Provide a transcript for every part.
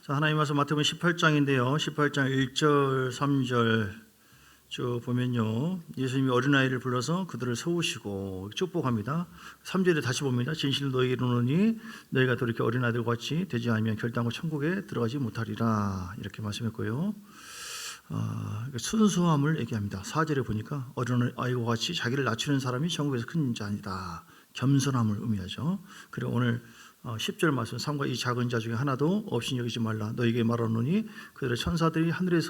자, 하나님 말씀 마태복음 18장인데요. 18장 1절, 3절 쭉 보면요. 예수님이 어린아이를 불러서 그들을 세우시고 축복합니다. 3절에 다시 봅니다. 진실로 너희에게 이르노니 너희가 그렇게 어린아이들 같이 되지 않으면 결단코 천국에 들어가지 못하리라. 이렇게 말씀했고요. 순수함을 얘기합니다. 4절에 보니까 어린아이와 같이 자기를 낮추는 사람이 천국에서 큰 자니다. 겸손함을 의미하죠. 그리고 오늘 10절 말씀, 삼가 이 작은 자 중에 하나도 없이 여기지 말라. 너에게 말하노니 그들의 천사들이 하늘에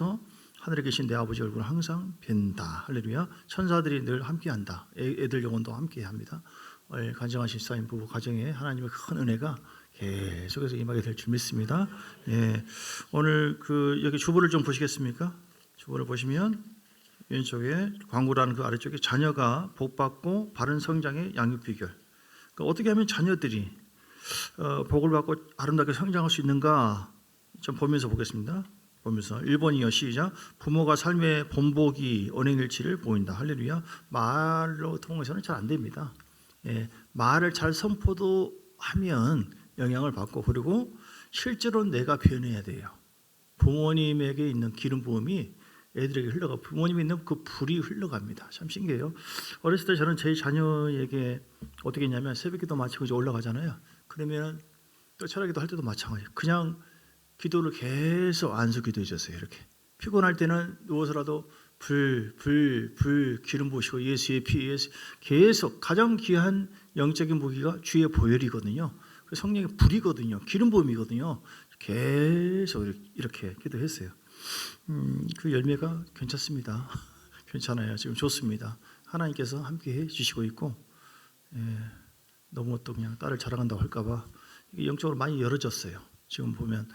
계신 내 아버지 얼굴을 항상 뵌다. 할렐루야. 천사들이 늘 함께한다. 애들 영혼도 함께합니다. 간증하신 사인 부부 가정에 하나님의 큰 은혜가 계속해서 임하게 될 줄 믿습니다. 예. 오늘 여기 주보를 좀 보시겠습니까? 주보를 보시면 왼쪽에 광고라는 그 아래쪽에 자녀가 복받고 바른 성장의 양육 비결. 그러니까 어떻게 하면 자녀들이 복을 받고 아름답게 성장할 수 있는가 좀 보면서 보겠습니다. 보면서 1번이요. 시작. 부모가 삶의 본보기 언행일치를 보인다. 할렐루야. 말로 통해서는 잘 안 됩니다. 예, 말을 잘 선포도 하면 영향을 받고, 그리고 실제로 내가 변해야 돼요. 부모님에게 있는 기름 부음이 애들에게 흘러가, 부모님이 있는 그 불이 흘러갑니다. 참 신기해요. 어렸을 때 저는 제 자녀에게 어떻게 했냐면 새벽기도 마치고 이제 올라가잖아요. 그러면 또 철학기도 할 때도 마찬가지예요. 그냥 기도를 계속 안수 기도해 줬어요. 이렇게 피곤할 때는 누워서라도 불 기름 부으시고 예수의 피, 예수 계속 가장 귀한 영적인 무기가 주의 보혈이거든요. 성령의 불이거든요. 기름 부음이거든요. 계속 이렇게 기도했어요. 그 열매가 괜찮습니다. 괜찮아요. 지금 좋습니다. 하나님께서 함께 해주시고 있고, 너무 또 그냥 딸을 자랑한다고 할까봐 영적으로 많이 열어졌어요. 지금 보면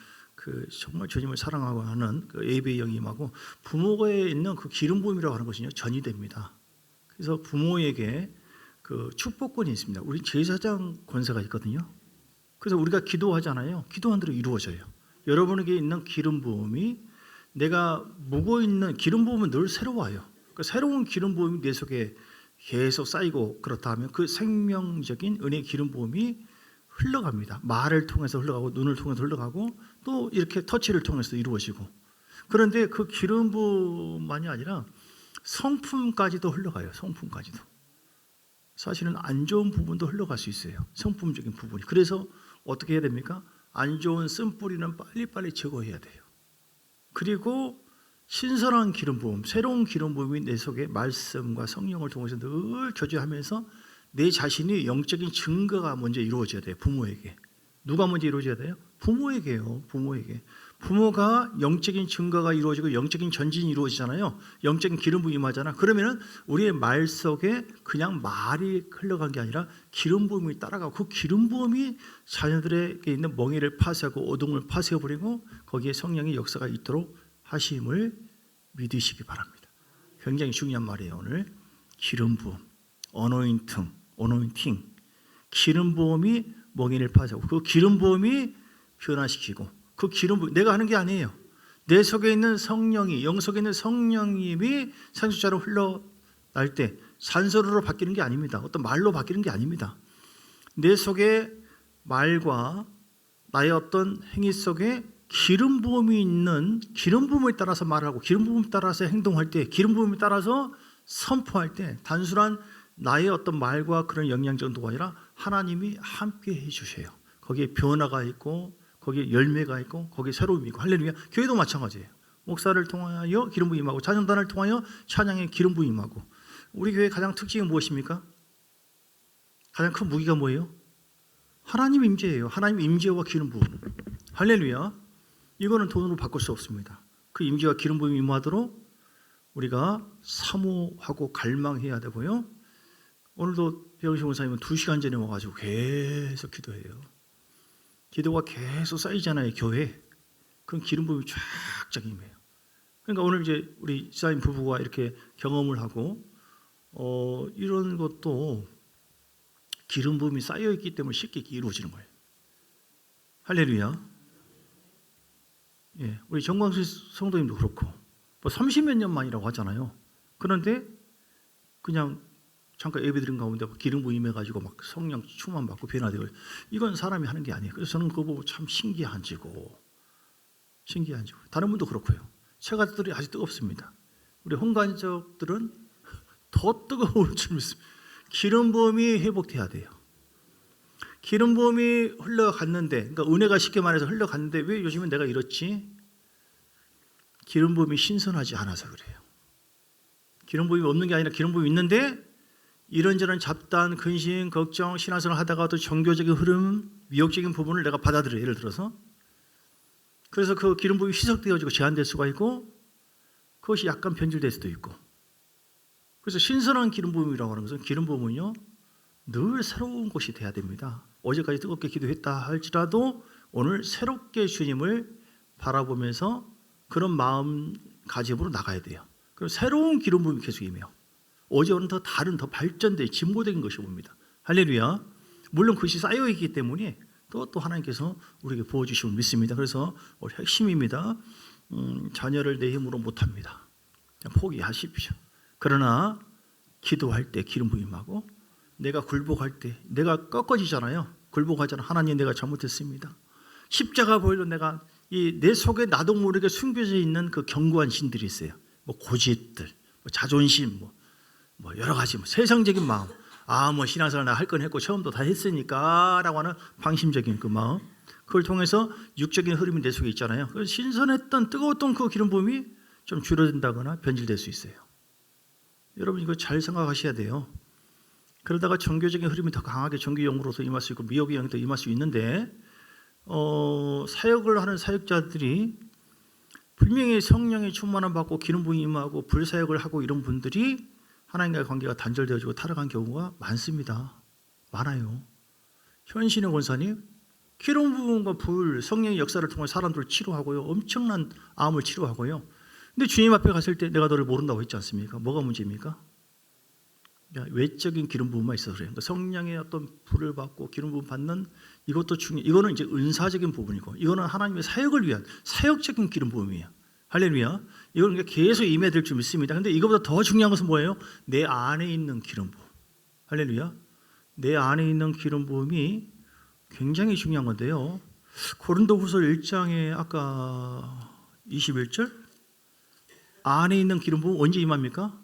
정말 주님을 사랑하고 하는 그 예배의 영이 임하고, 부모에 있는 그 기름 부음이라고 하는 것은요 전이 됩니다. 그래서 부모에게 그 축복권이 있습니다. 우리 제사장 권세가 있거든요. 그래서 우리가 기도하잖아요. 기도한 대로 이루어져요. 여러분에게 있는 기름 부음이, 내가 묵어 있는 기름 부음은 늘 새로워요. 그 새로운 기름 부음이 내 속에 계속 쌓이고, 그렇다 하면 그 생명적인 은혜의 기름 부음이 흘러갑니다. 말을 통해서 흘러가고, 눈을 통해서 흘러가고, 또 이렇게 터치를 통해서 이루어지고. 그런데 그 기름 부음만이 아니라 성품까지도 흘러가요. 성품까지도. 사실은 안 좋은 부분도 흘러갈 수 있어요. 성품적인 부분이. 그래서 어떻게 해야 됩니까? 안 좋은 쓴뿌리는 빨리빨리 제거해야 돼요. 그리고 신선한 기름 부음, 새로운 기름 부음이 내 속에 말씀과 성령을 통해서 늘 교제하면서 내 자신이 영적인 증거가 먼저 이루어져야 돼요. 부모에게. 누가 먼저 이루어져야 돼요? 부모에게요. 부모에게. 부모가 영적인 증거가 이루어지고 영적인 전진이 이루어지잖아요. 영적인 기름 부음이 임하잖아. 그러면은 우리의 말 속에 그냥 말이 흘러간 게 아니라 기름 부음이 따라가고, 그 기름 부음이 자녀들에게 있는 멍에를 파쇄하고 어둠을 파쇄해버리고 거기에 성령의 역사가 있도록 하심을 믿으시기 바랍니다. 굉장히 중요한 말이에요. 오늘 기름 부음, 어노인팅, 기름 부음이 멍에를 파쇄하고, 그 기름 부음이 변화시키고, 그 기름 부음 내가 하는 게 아니에요. 내 속에 있는 성령이, 영 속에 있는 성령님이 산수자로 흘러날 때 산소로 바뀌는 게 아닙니다. 어떤 말로 바뀌는 게 아닙니다. 내 속에 말과 나의 어떤 행위 속에 기름 부음이 있는, 기름 부음에 따라서 말하고, 기름 부음에 따라서 행동할 때, 기름 부음에 따라서 선포할 때, 단순한 나의 어떤 말과 그런 영향 정도가 아니라 하나님이 함께 해주세요. 거기에 변화가 있고, 거기에 열매가 있고, 거기에 새로움이 있고. 할렐루야. 교회도 마찬가지예요. 목사를 통하여 기름 부음 임하고, 찬양단을 통하여 찬양의 기름 부음 임하고. 우리 교회의 가장 특징이 무엇입니까? 가장 큰 무기가 뭐예요? 하나님 임재예요. 하나님 임재와 기름 부음. 할렐루야. 이거는 돈으로 바꿀 수 없습니다. 그 임재와 기름 부음이 임하도록 우리가 사모하고 갈망해야 되고요. 오늘도 배우신 원사님은 2시간 전에 와가지고 계속 기도해요. 기도가 계속 쌓이잖아요. 교회. 그럼 기름 부음이 쫙 임해요. 그러니까 오늘 이제 우리 지사님 부부가 이렇게 경험을 하고, 이런 것도 기름 부음이 쌓여 있기 때문에 쉽게 이루어지는 거예요. 할렐루야. 예, 우리 정광수 성도님도 그렇고, 뭐 30몇 년 만이라고 하잖아요. 그런데 그냥 잠깐 예배드린 가운데 기름 부음 임해가지고 막 성령 충만 받고 변화되고, 이건 사람이 하는 게 아니에요. 그래서 저는 그거 보고 참 신기한지고, 신기하죠. 다른 분도 그렇고요. 처가들이 아주 뜨겁습니다. 우리 홍간족들은 더 뜨거울 줄 믿습니다. 기름 부음이 회복돼야 돼요. 기름 부음이 흘러갔는데, 그러니까 은혜가 쉽게 말해서 흘러갔는데 왜 요즘은 내가 이렇지? 기름 부음이 신선하지 않아서 그래요. 기름 부음이 없는 게 아니라 기름 부음이 있는데 이런저런 잡단, 근심, 걱정, 신앙생활을 하다가도 종교적인 흐름, 미혹적인 부분을 내가 받아들여요. 예를 들어서 그래서 그 기름 부음이 희석되어지고 제한될 수가 있고 그것이 약간 변질될 수도 있고, 그래서 신선한 기름 부음이라고 하는 것은 기름 부음은요 늘 새로운 것이 돼야 됩니다. 어제까지 뜨겁게 기도했다 할지라도 오늘 새롭게 주님을 바라보면서 그런 마음가짐으로 나가야 돼요. 그럼 새로운 기름 부음이 계속 임해요. 어제와는 더 다른, 더 발전된, 진보된 것이 옵니다. 할렐루야. 물론 그것이 쌓여있기 때문에 또 하나님께서 우리에게 부어주심을 믿습니다. 그래서 우리 핵심입니다. 자녀를 내 힘으로 못합니다. 포기하십시오. 그러나 기도할 때 기름 부음하고, 내가 굴복할 때 내가 꺾어지잖아요. 굴복하잖아. 하나님, 내가 잘못했습니다. 십자가 보일로 내가 내 속에 나도 모르게 숨겨져 있는 그 견고한 신들이 있어요. 뭐 고집들, 뭐 자존심, 뭐 여러 가지 세상적인 마음. 뭐 신앙생활 나 할 건 했고 처음도 다 했으니까라고 하는 방심적인 그 마음. 그걸 통해서 육적인 흐름이 내 속에 있잖아요. 그래서 신선했던 뜨거웠던 그 기름 부음이 좀 줄어든다거나 변질될 수 있어요. 여러분 이거 잘 생각하셔야 돼요. 그러다가 종교적인 흐름이 더 강하게 종교용으로서 임할 수 있고 미혹의 영이 더 임할 수 있는데, 사역을 하는 사역자들이 분명히 성령의 충만함 받고 기름 부음이 임하고 불사역을 하고 이런 분들이 하나님과의 관계가 단절되어지고 타락한 경우가 많습니다. 많아요. 현신의 권사님 기름 부음과 불, 성령의 역사를 통해 사람들을 치료하고요, 엄청난 암을 치료하고요. 근데 주님 앞에 갔을 때 내가 너를 모른다고 했지 않습니까? 뭐가 문제입니까? 외적인 기름 부음만 있어서 그래요. 그러니까 성령의 어떤 불을 받고 기름 부음 받는 이것도 중요해요. 이거는 이제 은사적인 부분이고, 이거는 하나님의 사역을 위한 사역적인 기름 부음이에요. 할렐루야. 이건 계속 임해야 될 줄 믿습니다. 근데 이거보다 더 중요한 것은 뭐예요? 내 안에 있는 기름 부음. 할렐루야. 내 안에 있는 기름 부음이 굉장히 중요한 건데요. 고린도후서 1장에 아까 21절 안에 있는 기름 부음 언제 임합니까?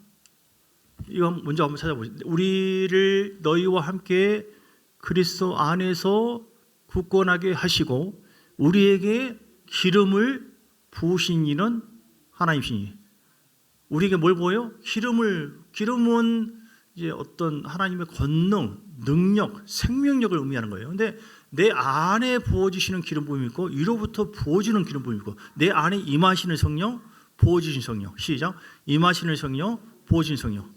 이거 먼저 한번 찾아보세요. 우리를 너희와 함께 그리스도 안에서 굳건하게 하시고 우리에게 기름을 부으신 이는 하나님이시니. 우리에게 뭘 보여요? 기름은 이제 어떤 하나님의 권능, 능력, 생명력을 의미하는 거예요. 근데 내 안에 부어주시는 기름 부음이 있고 위로부터 부어주는 기름 부음이 있고, 내 안에 임하시는 성령, 부어주신 성령. 시작. 임하시는 성령, 부어주신 성령.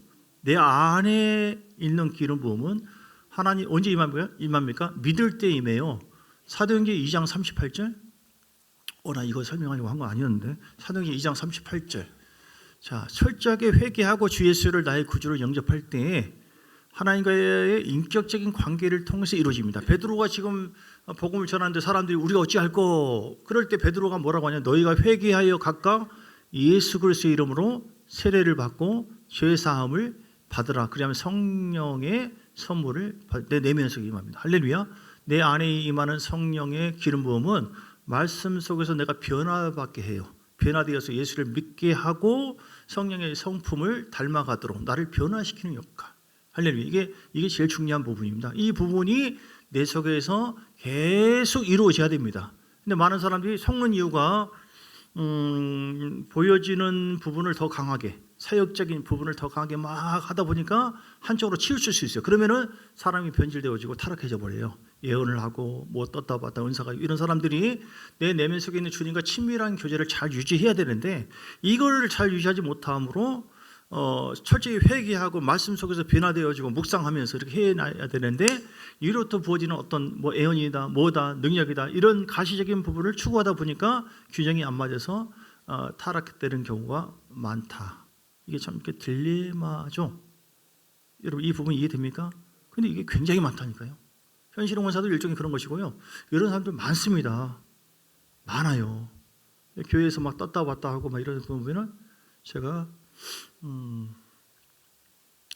내 안에 있는 기름 부음은 하나님 언제 임합니까? 믿을 때 임해요. 사도행전 2장 38절. 나 이거 설명하려고 한 거 아니었는데, 사도행전 2장 38절. 자, 철저하게 회개하고 주 예수를 나의 구주로 영접할 때 하나님과의 인격적인 관계를 통해서 이루어집니다. 베드로가 지금 복음을 전하는데 사람들이 우리가 어찌할꼬? 그럴 때 베드로가 뭐라고 하냐? 너희가 회개하여 각각 예수 그리스도의 이름으로 세례를 받고 죄 사함을 받으라. 그러면 성령의 선물을 내 내면 속에 임합니다. 할렐루야. 내 안에 임하는 성령의 기름 부음은 말씀 속에서 내가 변화받게 해요. 변화되어서 예수를 믿게 하고 성령의 성품을 닮아가도록 나를 변화시키는 역할. 할렐루야. 이게 제일 중요한 부분입니다. 이 부분이 내 속에서 계속 이루어져야 됩니다. 근데 많은 사람들이 속는 이유가 보여지는 부분을 더 강하게, 사역적인 부분을 더 강하게 막 하다 보니까 한쪽으로 치우칠 수 있어요. 그러면은 사람이 변질되어지고 타락해져 버려요. 예언을 하고 뭐 떴다 봤다 은사가, 이런 사람들이 내 내면 속에 있는 주님과 친밀한 교제를 잘 유지해야 되는데 이걸 잘 유지하지 못함으로 철저히 회개하고 말씀 속에서 변화되어지고 묵상하면서 이렇게 해놔야 되는데, 이로부터 부어지는 어떤 뭐 애언이다, 뭐다, 능력이다, 이런 가시적인 부분을 추구하다 보니까 균형이 안 맞아서 타락되는 경우가 많다. 이게 참 이렇게 딜레마죠. 여러분 이 부분 이해됩니까? 근데 이게 굉장히 많다니까요. 현실의 원사도 일종의 그런 것이고요. 이런 사람들 많습니다. 많아요. 교회에서 막 떴다 왔다 하고 막 이런 거 보면은 제가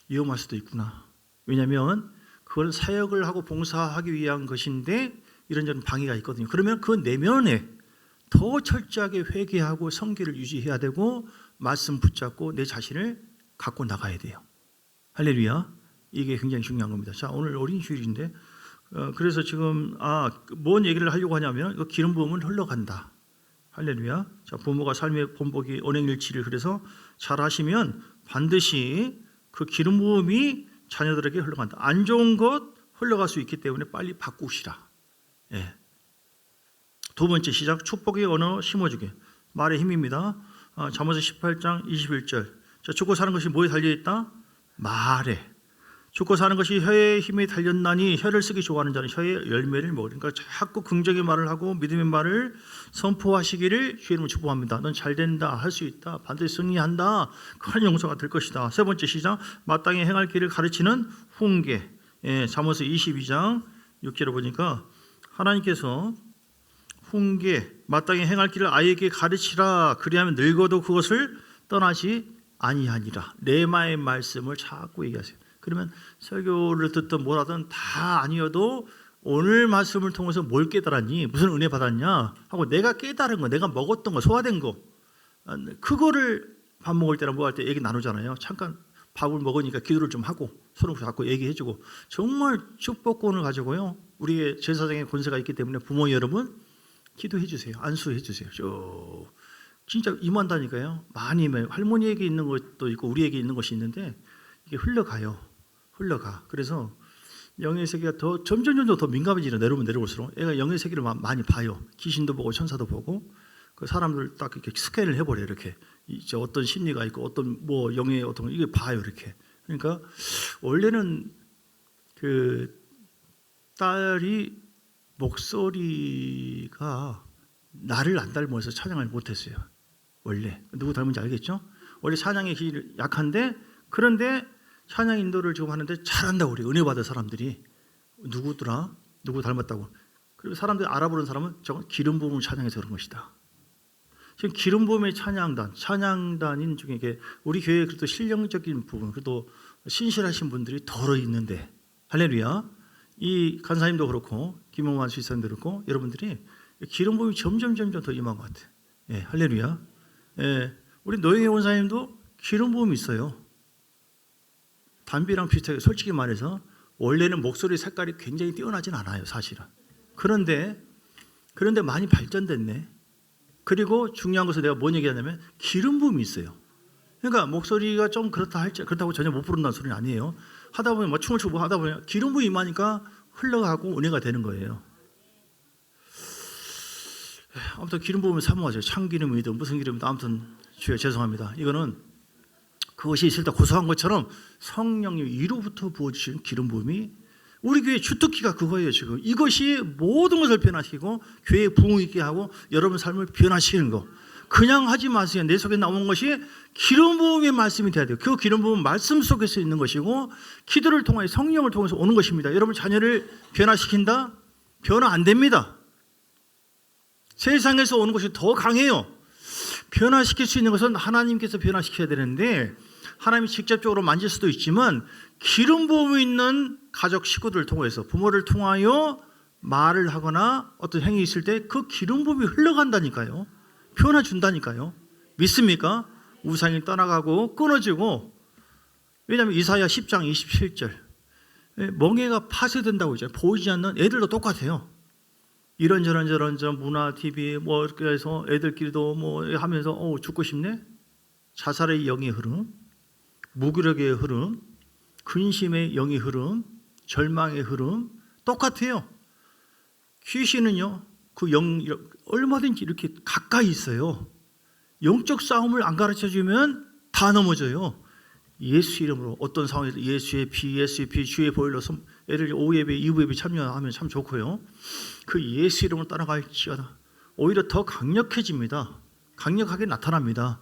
위험할 수도 있구나. 왜냐하면 그걸 사역을 하고 봉사하기 위한 것인데 이런저런 방해가 있거든요. 그러면 그 내면에 더 철저하게 회개하고 성결을 유지해야 되고 말씀 붙잡고 내 자신을 갖고 나가야 돼요. 할렐루야. 이게 굉장히 중요한 겁니다. 자, 오늘 어린 주일인데 그래서 지금 뭔 얘기를 하려고 하냐면 이거 기름 부음은 흘러간다. 할렐루야. 자, 부모가 삶의 본보기 언행일치를 그래서 잘 하시면 반드시 그 기름 부음이 자녀들에게 흘러간다. 안 좋은 것 흘러갈 수 있기 때문에 빨리 바꾸시라. 예. 두 번째 시작. 축복의 언어 심어주게. 말의 힘입니다. 잠언서 18장 21절. 자, 죽고 사는 것이 뭐에 달려있다? 말에. 죽고 사는 것이 혀의 힘에 달렸나니 혀를 쓰기 좋아하는 자는 혀의 열매를 먹으니까 자꾸 긍정의 말을 하고 믿음의 말을 선포하시기를 주의 이름으로 축복합니다. 넌 잘된다, 할 수 있다, 반드시 승리한다, 큰 용서가 될 것이다. 세 번째 시작. 마땅히 행할 길을 가르치는 훈계. 예, 잠언서 22장 6절에 보니까 하나님께서 훈계, 마땅히 행할 길을 아이에게 가르치라. 그리하면 늙어도 그것을 떠나지 아니하니라. 레마의 말씀을 자꾸 얘기하세요. 그러면 설교를 듣든 뭐라든 다 아니어도 오늘 말씀을 통해서 뭘 깨달았니? 무슨 은혜 받았냐? 하고 내가 깨달은 거, 내가 먹었던 거, 소화된 거, 그거를 밥 먹을 때나 뭐 할 때 얘기 나누잖아요. 잠깐 밥을 먹으니까 기도를 좀 하고 서로 자꾸 얘기해주고 정말 축복권을 가지고요. 우리의 제사장의 권세가 있기 때문에 부모 여러분 기도해 주세요. 안수해 주세요. 진짜 임한다니까요. 많이 할머니에게 있는 것도 있고 우리에게 있는 것이 있는데 이게 흘러가요. 흘러가. 그래서 영의 세계가 더 점점 더 민감해지는 내려오면 내려올수록 애가 영의 세계를 많이 봐요. 귀신도 보고 천사도 보고 그 사람들 딱 이렇게 스캔을 해버려요. 이렇게 이제 어떤 심리가 있고 어떤 뭐 영의 어떤 이게 봐요. 이렇게. 그러니까 원래는 그 딸이 목소리가 나를 안 닮아서 찬양을 못했어요. 원래 누구 닮은지 알겠죠? 원래 찬양의 길이 약한데 그런데 찬양 인도를 지금 하는데 잘한다고 그래요. 은혜 받은 사람들이 누구더라? 누구 닮았다고. 그리고 사람들이 알아보는 사람은 저건 기름 부음을 찬양해서 그런 것이다. 지금 기름 부음의 찬양단인 중에 이게 우리 교회에 그래도 실령적인 부분, 그래도 신실하신 분들이 덜어 있는데 할렐루야. 이 간사님도 그렇고 김용환 수사님도 그렇고 여러분들이 기름 부음이 점점 더 임한 것 같아요. 예, 할렐루야. 예, 우리 노영희 원사님도 기름 부음이 있어요. 담비랑 비슷하게 솔직히 말해서 원래는 목소리 색깔이 굉장히 뛰어나진 않아요, 사실은. 그런데 많이 발전됐네. 그리고 중요한 것은 내가 뭔 얘기하냐면 기름 부음이 있어요. 그러니까 목소리가 좀 그렇다고 전혀 못 부른다는 소리는 아니에요. 하다 보면 뭐 춤을 추고 하다 보면 기름 부음이 임하니까 흘러가고 은혜가 되는 거예요. 아무튼 기름 부음을 사모하죠. 참기름이든 무슨 기름이든 아무튼 주여 죄송합니다. 이거는 그것이 있을 때 고소한 것처럼 성령님이 위로부터 부어주시는 기름 부음이 우리 교회 주특기가 그거예요. 지금 이것이 모든 것을 변화시키고 교회에 부흥 있게 하고 여러분 삶을 변화시키는 거. 그냥 하지 마세요. 내 속에 나오는 것이 기름 부음의 말씀이 돼야 돼요. 그 기름 부음은 말씀 속에서 있는 것이고 기도를 통해 성령을 통해서 오는 것입니다. 여러분 자녀를 변화시킨다? 변화 안 됩니다. 세상에서 오는 것이 더 강해요. 변화시킬 수 있는 것은 하나님께서 변화시켜야 되는데 하나님이 직접적으로 만질 수도 있지만 기름 부음이 있는 가족 식구들을 통해서 부모를 통하여 말을 하거나 어떤 행위 있을 때 그 기름 부음이 흘러간다니까요. 변화 준다니까요. 믿습니까? 우상이 떠나가고 끊어지고. 왜냐하면 이사야 10장 27절 멍에가 파쇄된다고 했잖아요. 보이지 않는 애들도 똑같아요. 이런저런 문화, TV 뭐 이렇게 해서 애들끼리도 뭐 하면서 죽고 싶네. 자살의 영의 흐름, 무기력의 흐름, 근심의 영의 흐름, 절망의 흐름 똑같아요. 귀신은요, 그 영 얼마든지 이렇게 가까이 있어요. 영적 싸움을 안 가르쳐주면 다 넘어져요. 예수 이름으로 어떤 상황에서 예수의 피 주의 보혈로 애들 오후 예배, 이후 예배 참여하면 참 좋고요. 그 예수 이름을 따라갈지어다. 오히려 더 강력해집니다. 강력하게 나타납니다.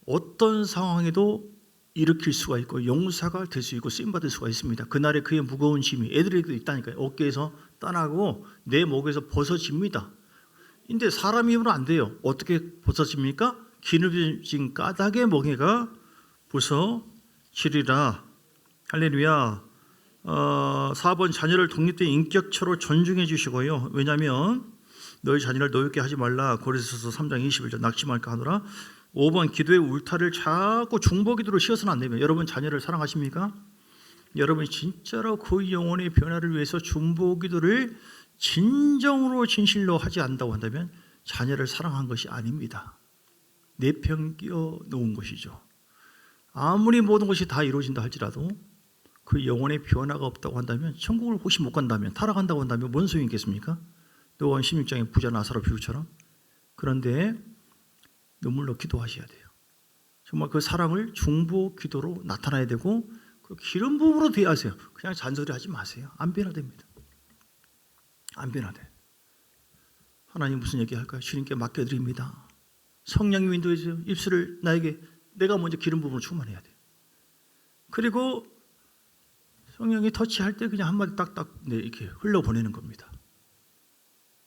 어떤 상황에도 일으킬 수가 있고 용사가 될 수 있고 쓰임받을 수가 있습니다. 그날에 그의 무거운 짐이 애들에게도 있다니까요. 어깨에서 떠나고 내 목에서 벗어집니다. 근데 사람 힘으로 안 돼요. 어떻게 벗어집니까? 기름진 까닭의 멍에가 벗어지리라. 할렐루야. 4번 자녀를 독립된 인격체로 존중해 주시고요. 왜냐하면 너희 자녀를 노엽게 하지 말라. 고린도서 3장 21절 낙심할까 하노라. 5번 기도의 울타리를 자꾸 중보기도로 씌워서는 안 됩니다. 여러분 자녀를 사랑하십니까? 여러분이 진짜로 그 영혼의 변화를 위해서 중보기도를 진정으로 진실로 하지 않는다고 한다면 자녀를 사랑한 것이 아닙니다. 내팽겨 놓은 것이죠. 아무리 모든 것이 다 이루어진다 할지라도 그 영혼의 변화가 없다고 한다면, 천국을 혹시 못 간다면, 타락한다고 한다면 뭔 소용이 있겠습니까? 요한 16장의 부자 나사로 비유처럼. 그런데 눈물로 기도하셔야 돼요. 정말 그 사랑을 중보 기도로 나타나야 되고, 그 기름 부음으로 대하세요. 그냥 잔소리 하지 마세요. 안 변화됩니다. 안 변화돼. 하나님 무슨 얘기 할까요? 주님께 맡겨드립니다. 성령님 인도해주세요. 입술을 나에게, 내가 먼저 기름 부음으로 충만해야 돼요. 그리고 성령이 터치할 때 그냥 한마디 딱딱 이렇게 흘러보내는 겁니다.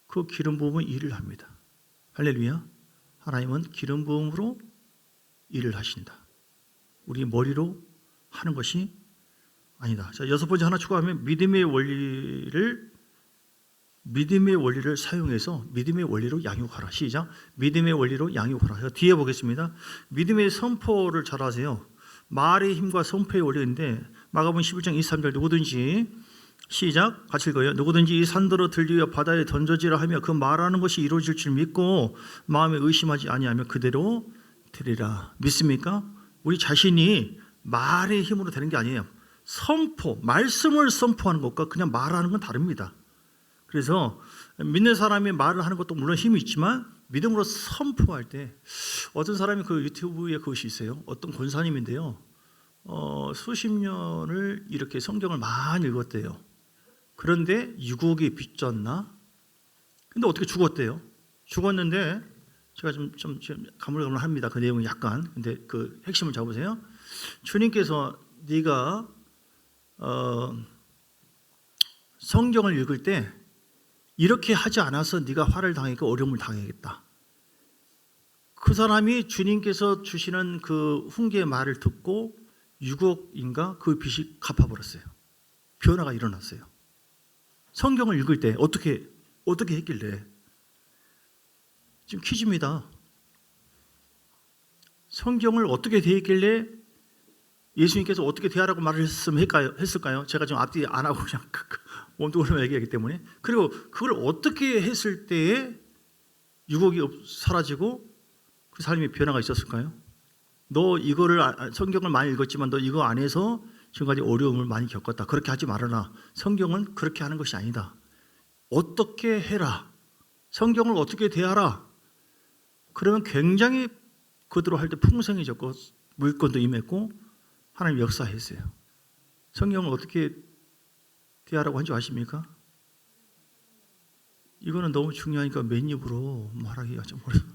그 기름 부음은 일을 합니다. 할렐루야. 하나님은 기름 부음으로 일을 하신다. 우리 머리로 하는 것이 아니다. 자, 6번째 하나 추가하면 믿음의 원리를 사용해서 믿음의 원리로 양육하라. 시작. 믿음의 원리로 양육하라. 뒤에 보겠습니다. 믿음의 선포를 잘 하세요. 말의 힘과 선포의 원리인데, 마가복음 11장 23절 누구든지, 시작, 같이 읽어요. 누구든지 이 산더러 들리어 바다에 던져지라 하며 그 말하는 것이 이루어질 줄 믿고 마음에 의심하지 아니하면 그대로 되리라. 믿습니까? 우리 자신이 말의 힘으로 되는 게 아니에요. 선포, 말씀을 선포하는 것과 그냥 말하는 건 다릅니다. 그래서 믿는 사람이 말을 하는 것도 물론 힘이 있지만 믿음으로 선포할 때, 어떤 사람이 그 유튜브에 그것이 있어요. 어떤 권사님인데요, 수십 년을 이렇게 성경을 많이 읽었대요. 그런데 유혹이 빚졌나? 근데 어떻게 죽었대요? 죽었는데 제가 좀 가물가물합니다. 그 내용은 약간. 근데 그 핵심을 잡으세요. 주님께서 네가 성경을 읽을 때 이렇게 하지 않아서 네가 화를 당하니까 어려움을 당하겠다. 그 사람이 주님께서 주시는 그 훈계의 말을 듣고 6억인가 그 빚이 갚아버렸어요. 변화가 일어났어요. 성경을 읽을 때 어떻게 했길래? 지금 퀴즈입니다. 성경을 어떻게 대했길래 예수님께서 어떻게 대하라고 말을 했을까요? 제가 지금 앞뒤 안 하고 그냥 원동으로 얘기하기 때문에. 그리고 그걸 어떻게 했을 때에 6억이 사라지고 그 삶의 변화가 있었을까요? 너 이거를 성경을 많이 읽었지만 너 이거 안에서 지금까지 어려움을 많이 겪었다. 그렇게 하지 말아라. 성경은 그렇게 하는 것이 아니다. 어떻게 해라. 성경을 어떻게 대하라. 그러면 굉장히 그대로 할 때 풍성해졌고 물건도 임했고 하나님 역사했어요. 성경을 어떻게 대하라고 한 줄 아십니까? 이거는 너무 중요하니까 맨입으로 말하기가 좀 어려워.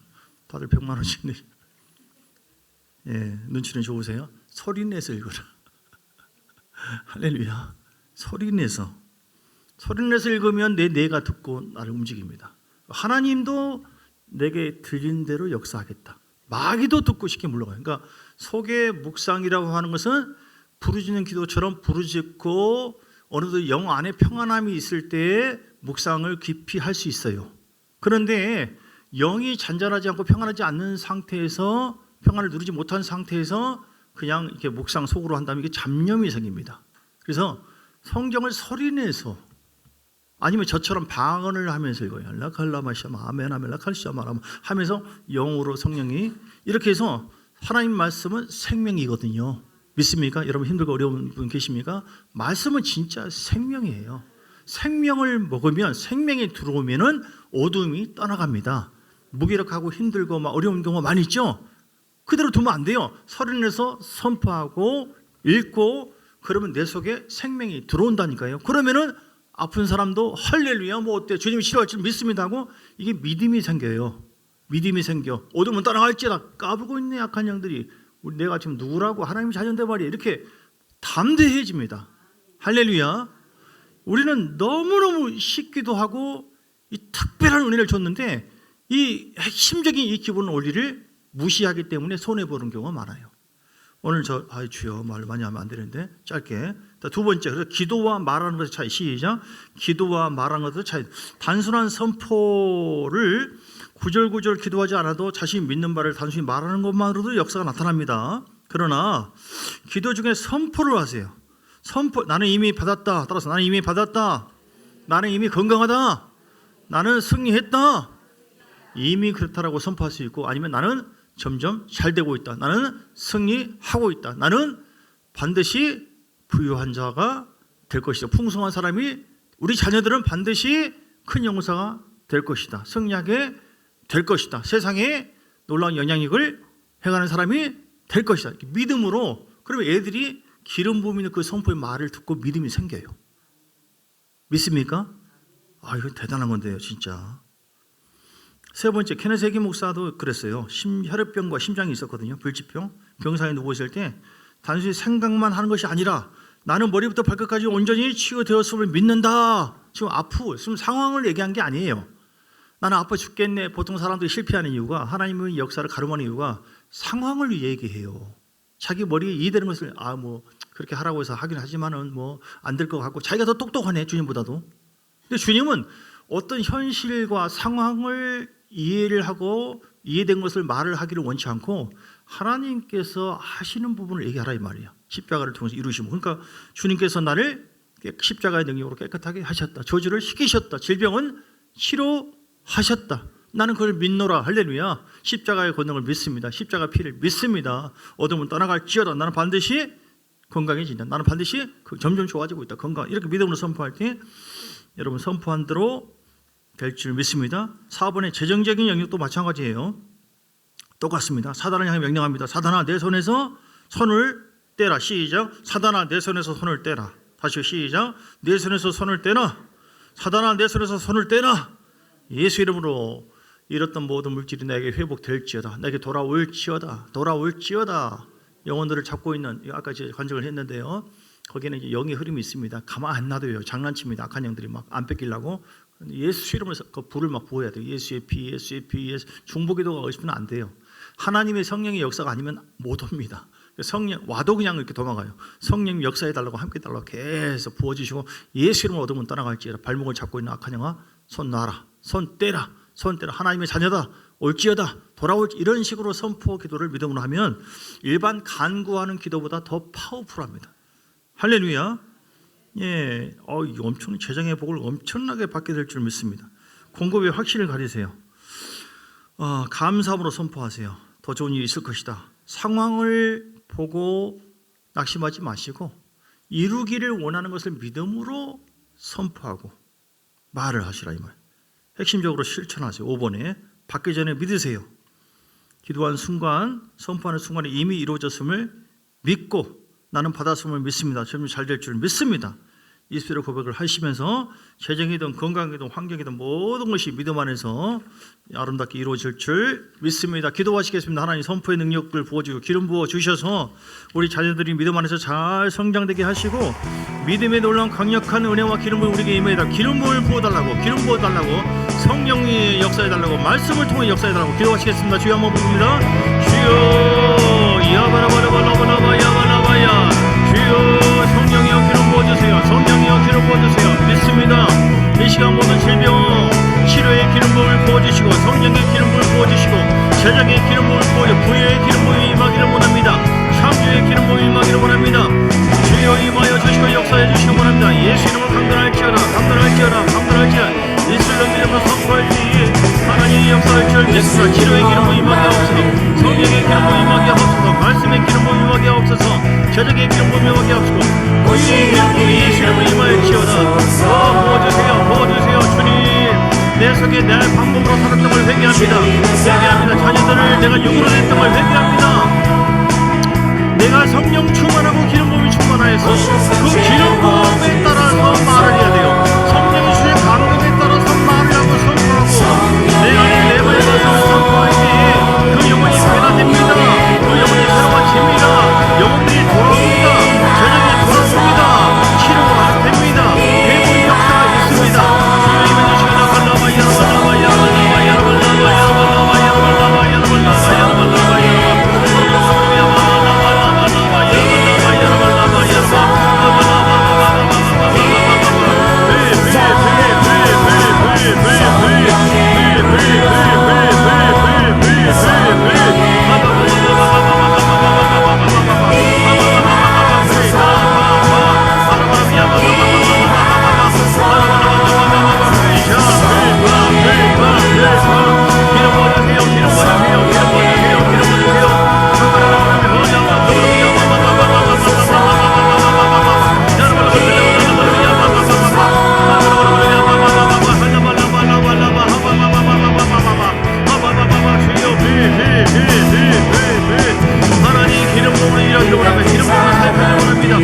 다들 100만 원씩 내. 예, 눈치는 좋으세요? 소리 내서 읽어라. 할렐루야. 소리 내서 읽으면 내 뇌가 듣고 나를 움직입니다. 하나님도 내게 들린 대로 역사하겠다. 마귀도 듣고 쉽게 물러가요. 그러니까 속의 묵상이라고 하는 것은 부르짖는 기도처럼 부르짖고 어느덧 영 안에 평안함이 있을 때 묵상을 깊이 할 수 있어요. 그런데 영이 잔잔하지 않고 평안하지 않는 상태에서, 평안을 누리지 못한 상태에서 그냥 이렇게 묵상 속으로 한다면 이게 잡념이 생깁니다. 그래서 성경을 소리내서, 아니면 저처럼 방언을 하면서 읽어요. 라칼라마샤마 아멘 아멘 라칼샤마라마 하면서 영으로 성령이 이렇게 해서, 하나님 말씀은 생명이거든요. 믿습니까? 여러분 힘들고 어려운 분 계십니까? 말씀은 진짜 생명이에요. 생명을 먹으면, 생명이 들어오면은 어둠이 떠나갑니다. 무기력하고 힘들고 막 어려운 경우가 많이 있죠? 그대로 두면 안 돼요. 소리내서 선포하고 읽고, 그러면 내 속에 생명이 들어온다니까요. 그러면은 아픈 사람도 할렐루야 뭐 어때, 주님이 치료할 줄 믿습니다 하고, 이게 믿음이 생겨요. 믿음이 생겨. 어둠은 떠나갈지라. 까불고 있네 약한 영들이. 우리 내가 지금 누구라고, 하나님 자녀인데 말이야. 이렇게 담대해집니다. 할렐루야. 우리는 너무너무 쉽기도 하고 이 특별한 은혜를 줬는데 이 핵심적인 이 기본 원리를 무시하기 때문에 손해보는 경우가 많아요. 오늘 주여 말 많이 하면 안 되는데 짧게 두 번째, 그래서 기도와 말하는 것의 차이. 시작. 기도와 말하는 것의 차이. 단순한 선포를 구절구절 기도하지 않아도 자신이 믿는 바를 단순히 말하는 것만으로도 역사가 나타납니다. 그러나 기도 중에 선포를 하세요. 선포, 나는 이미 받았다. 따라서 나는 이미 받았다. 나는 이미 건강하다. 나는 승리했다. 이미 그렇다라고 선포할 수 있고, 아니면 나는 점점 잘 되고 있다. 나는 승리하고 있다. 나는 반드시 부유한 자가 될 것이다. 풍성한 사람이, 우리 자녀들은 반드시 큰 용사가 될 것이다. 승리하게 될 것이다. 세상에 놀라운 영향력을 행하는 사람이 될 것이다. 믿음으로. 그러면 애들이 기름 부음 있는 그 선포의 말을 듣고 믿음이 생겨요. 믿습니까? 이거 대단한 건데요, 진짜. 세 번째, 케네스 해기 목사도 그랬어요. 혈액병과 심장이 있었거든요. 불치병. 병상에 누워 있을 때 단순히 생각만 하는 것이 아니라 나는 머리부터 발끝까지 온전히 치유되었음을 믿는다. 지금 상황을 얘기한 게 아니에요. 나는 아파 죽겠네. 보통 사람들이 실패하는 이유가, 하나님의 역사를 가름하는 이유가 상황을 얘기해요. 자기 머리에 이해되는 것을 그렇게 하라고 해서 하긴 하지만은 안 될 것 같고, 자기가 더 똑똑하네, 주님보다도. 근데 주님은 어떤 현실과 상황을 이해를 하고 이해된 것을 말을 하기를 원치 않고 하나님께서 하시는 부분을 얘기하라 이 말이에요. 십자가를 통해서 이루시면. 그러니까 주님께서 나를 십자가의 능력으로 깨끗하게 하셨다. 저주를 시키셨다. 질병은 치료하셨다. 나는 그걸 믿노라. 할렐루야. 십자가의 권능을 믿습니다. 십자가 피를 믿습니다. 어둠은 떠나갈지어다. 나는 반드시 건강해진다. 나는 반드시 점점 좋아지고 있다. 건강. 이렇게 믿음으로 선포할 때 여러분 선포한 대로 될 줄 믿습니다. 4번의 재정적인 영역도 마찬가지예요. 똑같습니다. 사단을 향해 명령합니다. 사단아, 내 손에서 손을 떼라. 시작. 사단아, 내 손에서 손을 떼라. 다시 시작. 내 손에서 손을 떼라. 사단아, 내 손에서 손을 떼라. 예수 이름으로 잃었던 모든 물질이 내게 회복될지어다. 내게 돌아올지어다. 돌아올지어다. 영혼들을 잡고 있는, 아까 제가 관증을 했는데요. 거기에는 이제 영의 흐름이 있습니다. 가만 안 놔둬요. 장난칩니다. 악한 영들이 막 안 뺏기려고. 예수 이름으로 그 불을 막 부어야 돼요. 예수의 피, 예수의 피, 중보기도가 없으면 안 돼요. 하나님의 성령의 역사가 아니면 못 옵니다. 성령 와도 그냥 이렇게 도망가요. 성령 역사해 달라고, 함께 달라고 계속 부어주시고, 예수 이름으로 어둠은 떠나갈지어다. 발목을 잡고 있는 악한 영아 손 놔라. 손 떼라. 손 떼라. 하나님의 자녀다. 올지어다. 돌아올지. 이런 식으로 선포 기도를 믿음으로 하면 일반 간구하는 기도보다 더 파워풀합니다. 할렐루야. 예, 엄청 재정의 복을 엄청나게 받게 될 줄 믿습니다. 공급의 확신을 가지세요. 감사함으로 선포하세요. 더 좋은 일이 있을 것이다. 상황을 보고 낙심하지 마시고 이루기를 원하는 것을 믿음으로 선포하고 말을 하시라 이 말. 핵심적으로 실천하세요. 5번에 받기 전에 믿으세요. 기도한 순간, 선포하는 순간에 이미 이루어졌음을 믿고 나는 받았음을 믿습니다. 점점 잘 될 줄 믿습니다. 예수의 고백을 하시면서 재정이든 건강이든 환경이든 모든 것이 믿음 안에서 아름답게 이루어질 줄 믿습니다. 기도하시겠습니다. 하나님 선포의 능력을 부어주고 기름 부어주셔서 우리 자녀들이 믿음 안에서 잘 성장되게 하시고 믿음의 놀라운 강력한 은혜와 기름을 우리에게 임해달라고, 기름을 부어달라고, 기름 부어달라고, 성령이 역사해달라고, 말씀을 통해 역사해달라고 기도하시겠습니다. 주여 한번 부릅니다. 주여 야바라바라바라바라바 야바라바야. 주여 성령이여 기름 부어주세요. 성령이여 기름 부어주세요. 믿습니다. 이 시간 모든 질병 치료의 기름 부음을 부어주시고 성령의 기름 부음을 부어주시고 재정의 기름 부음을 부어주시고 부의 기름 부음이 임하기를 원합니다. 창조의 기름 부음이 임하기를 원합니다. 주여 임하여 주시고 역사해 주시기 원합니다. 예수 이름으로 강건할지어다. 강건할지어다. 강건할지어다. 이슬람 이름으로 선포할 때에 하나님의 역사할 줄 믿습니다. 치료의 기름 부음이 임하게 하옵소서. 성령의 기름 부음이 임하게 하옵소서. 말씀의 기름 부음이 임하게 하옵소서. 재정의 기름 부음이 임하게 하옵소서. 부의 기름 부음이 예수 이름으로 임하여지어다. 부어주세요. 부어주세요. 주님, 내 속에 내 방법으로 살았던 걸 회개합니다. 회개합니다. 자녀들을 내가 육으로 냈던 걸 회개합니다. 내가 성령 충만하고 기름 부음이 충만하여서 그 기름 부음에 따라서 말을 해야 돼요. 성령이 주의 감동에 따라서 말을 하고 선포하고 내 안에 내버려 가서 선포할 때에 그 영혼이 변화됩니다. 그 영혼이 새로워집니다. 영혼들이 돌아옵니다. 재정이 돌아옵니다. 치료가 됩니다. 회복의 역사가 있습니다. 주여 임해주시고 나발라바 야발라바 야발라바 야발라바 야발라바 야발라바 야발라바 야발라바 야발라바 하나님 기름 부음으로 일하기를 원하며 기름 부음으로 살펴내려 원합니다.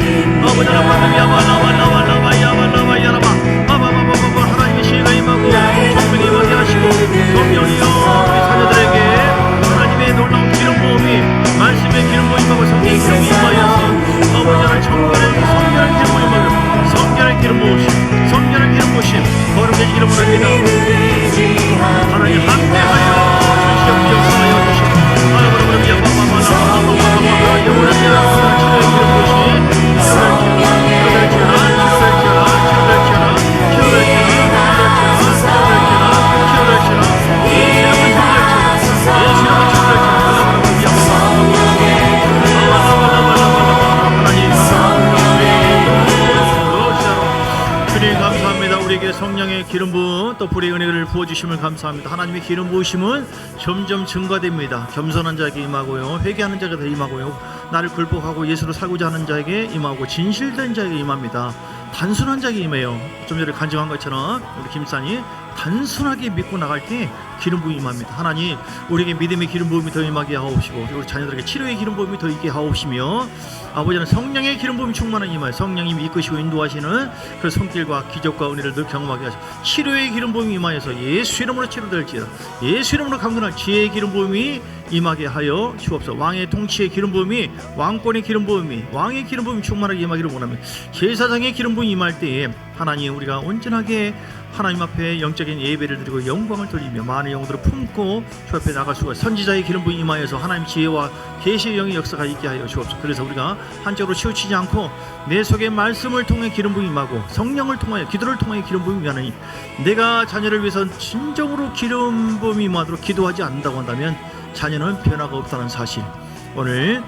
하나님의 지혜가 임하고 성령이 임하게 하시고 성령이여 우리 자녀들에게 하나님의 놀라운 기름 부음이 말씀의 기름 부음이 임하고 성령의 기름 부음이 임하여서 아버지를 성결의 기름 부음이 임하고 성결의 기름 부으심 성결의 기름 부으심 거룩해지기를 원합니다. 하나님 함께하여 주시옵 역사하여 주시옵 우리에게 성령의 기름 부음 또 불의 은혜를 부어주심을 감사합니다. 하나님의 기름 부으심은 점점 증가됩니다. 겸손한 자에게 임하고요, 회개하는 자에게 임하고요, 나를 굴복하고 예수로 살고자 하는 자에게 임하고 진실된 자에게 임합니다. 단순한 자에게 임해요. 좀 전에 간증한 것처럼 우리 김산이 단순하게 믿고 나갈 때 기름 부음이 임합니다. 하나님 우리에게 믿음의 기름 부음이 더 임하게 하옵시고 우리 자녀들에게 치료의 기름 부음이 더 있게 하옵시며 아버지는 성령의 기름 부음이 충만한 임하여 성령님이 이끄시고 인도하시는 그 손길과 기적과 은혜를 늘 경험하게 하시고 치료의 기름 부음이 임하여서 예수 이름으로 치료될지어다 예수 이름으로 강건할 지혜의 기름 부음이 임하게 하여 주옵소서. 왕의 통치의 기름 부음이 왕권의 기름 부음이 왕의 기름 부음이 충만하게 임하기를 원하며 제사장의 기름 부음이 임할 때에 하나님 우리가 온전하게 하나님 앞에 영적인 예배를 드리고 영광을 돌리며 많은 영혼들을 품고 주 앞에 나갈 수가 선지자의 기름 부음이 임하여서 하나님 지혜와 계시의 영의 역사가 있게 하여 주옵소서. 그래서 우리가 한쪽으로 치우치지 않고 내 속에 말씀을 통해 기름 부음이 임하고 성령을 통하여 기도를 통하여 기름 부음이 임하니 내가 자녀를 위해서 진정으로 기름 부음이 임하도록 기도하지 않는다고 한다면 자녀는 변화가 없다는 사실 오늘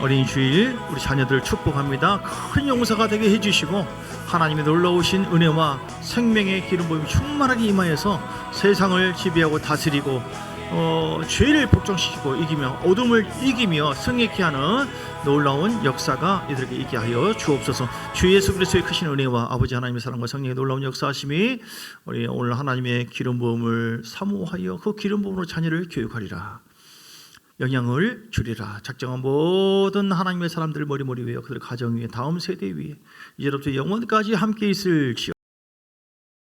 어린이 주일 우리 자녀들을 축복합니다. 큰 용사가 되게 해주시고 하나님의 놀라우신 은혜와 생명의 기름 부음이 충만하게 임하여서 세상을 지배하고 다스리고 죄를 복종시키고 이기며 어둠을 이기며 승리케 하는 놀라운 역사가 이들에게 있게 하여 주옵소서. 주 예수 그리스도의 크신 은혜와 아버지 하나님의 사랑과 성령의 놀라운 역사하심이 우리 오늘 하나님의 기름 부음을 사모하여 그 기름 부음으로 자녀를 교육하리라. 영향을 주리라. 작정한 모든 하나님의 사람들 머리 위에 그들 가정 위에 다음 세대 위에 이제부터 영원까지 함께 있을지어다.